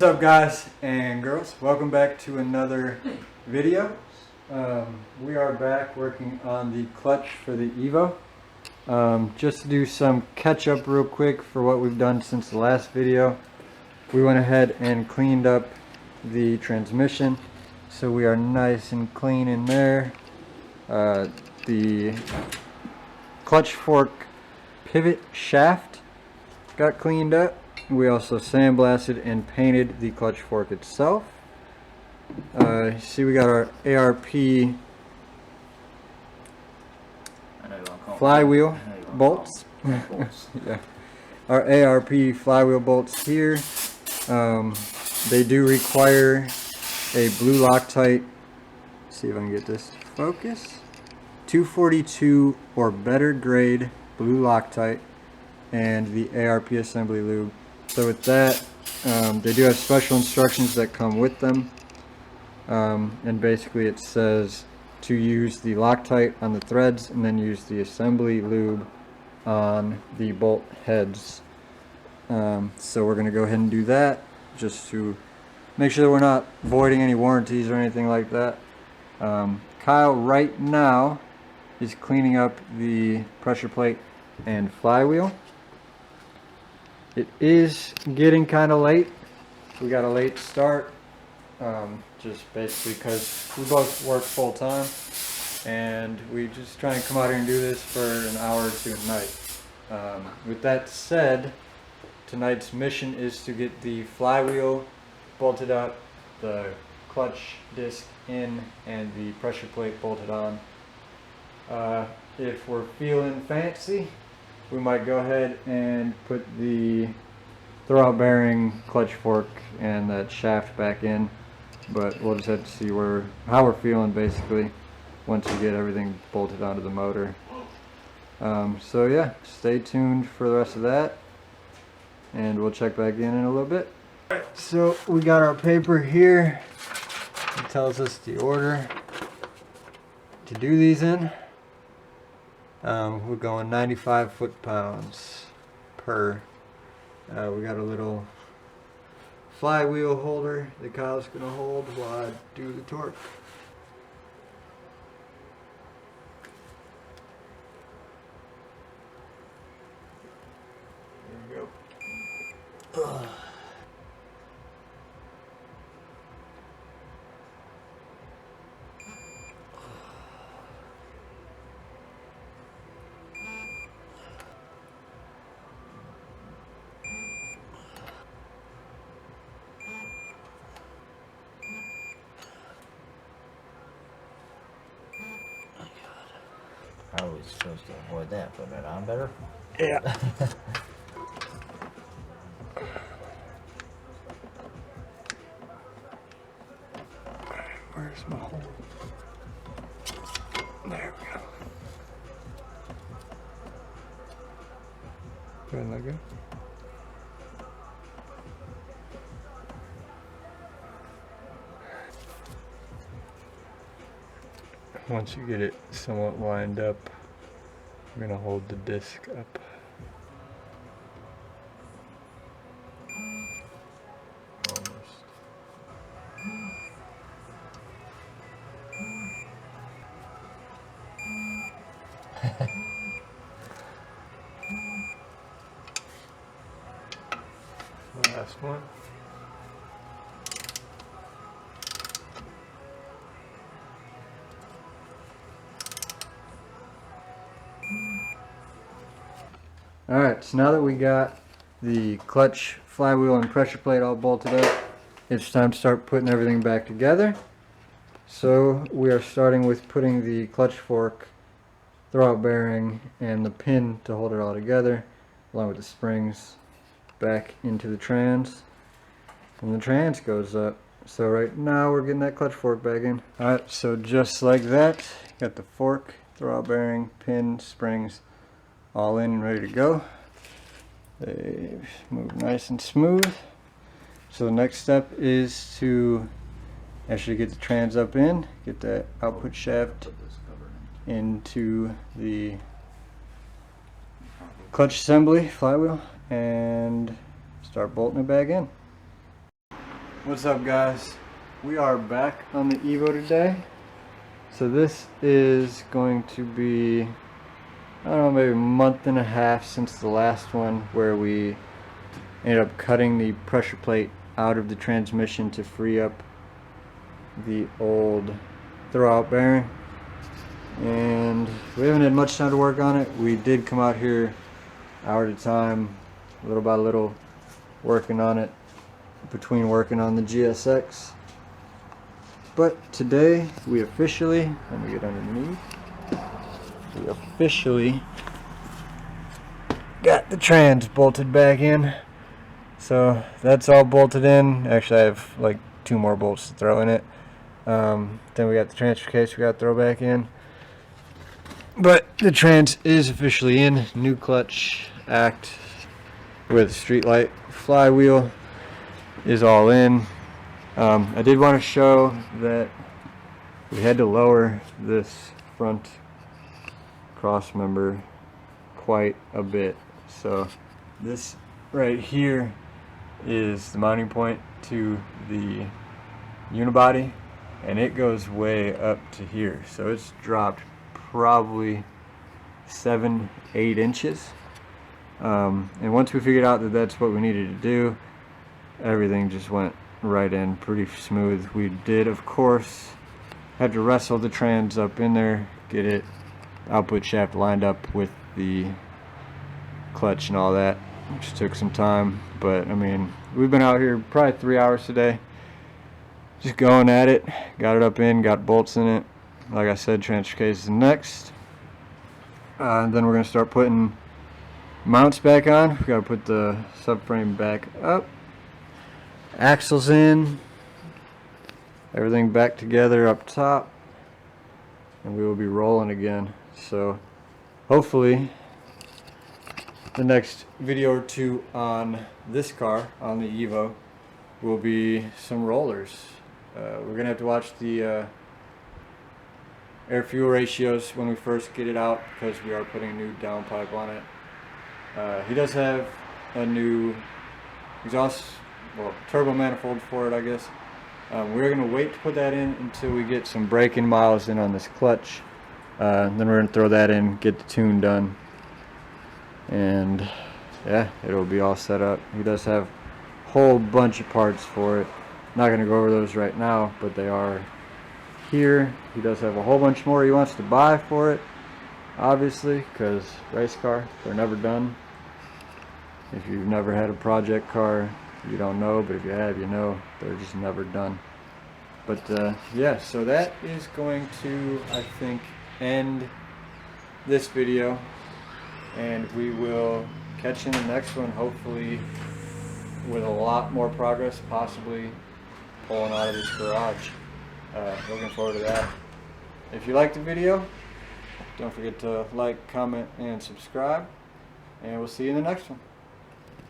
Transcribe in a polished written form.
What's up, guys and girls? Welcome back to another video. We are back working on the clutch for the Evo. Just to do some catch up real quick for what we've done since the last video. We went ahead and cleaned up the transmission, so we are nice and clean in there. The clutch fork pivot shaft got cleaned up. We also sandblasted and painted the clutch fork itself. See, we got our ARP flywheel bolts. Yeah, our ARP flywheel bolts here. They do require a blue Loctite. See if I can get this to focus. 242 or better grade blue Loctite, and the ARP assembly lube. So with that, they do have special instructions that come with them, and basically it says to use the Loctite on the threads and then use the assembly lube on the bolt heads. So we're going to go ahead and do that just to make sure that we're not voiding any warranties or anything like that. Kyle right now is cleaning up the pressure plate and flywheel. It is getting kind of late. We got a late start, just basically because we both work full time, and we just try and come out here and do this for an hour or two a night. With that said, tonight's mission is to get the flywheel bolted up, the clutch disc in, and the pressure plate bolted on. If we're feeling fancy, we might go ahead and put the throwout bearing, clutch fork, and that shaft back in, but we'll just have to see how we're feeling basically once we get everything bolted onto the motor. So yeah, stay tuned for the rest of that, and we'll check back in a little bit. Alright, so we got our paper here. It tells us the order to do these in. We're going 95 foot-pounds per. We got a little flywheel holder that Kyle's going to hold while I do the torque. There we go. How are we supposed to avoid that? Put it on better? Yeah. Where's my hole? There we go. Doing that good? Once you get it somewhat lined up, we're going to hold the disc up. Almost. Last one. Alright, so now that we got the clutch, flywheel, and pressure plate all bolted up, it's time to start putting everything back together. So we are starting with putting the clutch fork, throwout bearing, and the pin to hold it all together, along with the springs, back into the trans. And the trans goes up. So right now we're getting that clutch fork back in. Alright, so just like that, got the fork, throwout bearing, pin, springs, all in and ready to go. They move nice and smooth. So the next step is to actually get the trans up in, get that output shaft into the clutch assembly flywheel, and start bolting it back in. What's up, guys? We are back on the Evo today. So this is going to be, I don't know, maybe a month and a half since the last one where we ended up cutting the pressure plate out of the transmission to free up the old throwout bearing. And we haven't had much time to work on it. We did come out here hour at a time, little by little, working on it between working on the GSX. But today we officially, let me get underneath, we officially got the trans bolted back in. So that's all bolted in. Actually, I have like 2 more bolts to throw in it. Then we got the transfer case we got to throw back in. But the trans is officially in. New clutch act with streetlight flywheel is all in. I did want to show that we had to lower this front cross member quite a bit. So this right here is the mounting point to the unibody, and it goes way up to here. So it's dropped probably 7-8 inches. And once we figured out that that's what we needed to do, everything just went right in pretty smooth. We did, of course, have to wrestle the trans up in there, get it output shaft lined up with the clutch and all that, which took some time. But I mean, we've been out here probably 3 hours today just going at it. Got it up in, got bolts in it. Like I said, transfer case is next. And then we're going to start putting mounts back on. We got to put the subframe back up, axles in, everything back together up top, and we will be rolling again. So hopefully the next video or 2 on this car, on the Evo, will be some rollers. We're gonna have to watch the air fuel ratios when we first get it out, because we are putting a new downpipe on it. He does have a new exhaust, well, turbo manifold for it, I guess. We're going to wait to put that in until we get some braking miles in on this clutch. Then we're going to throw that in, get the tune done, and yeah, it'll be all set up. He does have a whole bunch of parts for it. Not going to go over those right now, but they are here. He does have a whole bunch more he wants to buy for it, obviously, because race car, they're never done. If you've never had a project car, you don't know, but if you have, you know, they're just never done. But yeah, so that is going to, I think, end this video, and we will catch you in the next one, hopefully with a lot more progress, possibly pulling out of this garage. Looking forward to that. If you liked the video, don't forget to like, comment, and subscribe, and we'll see you in the next one.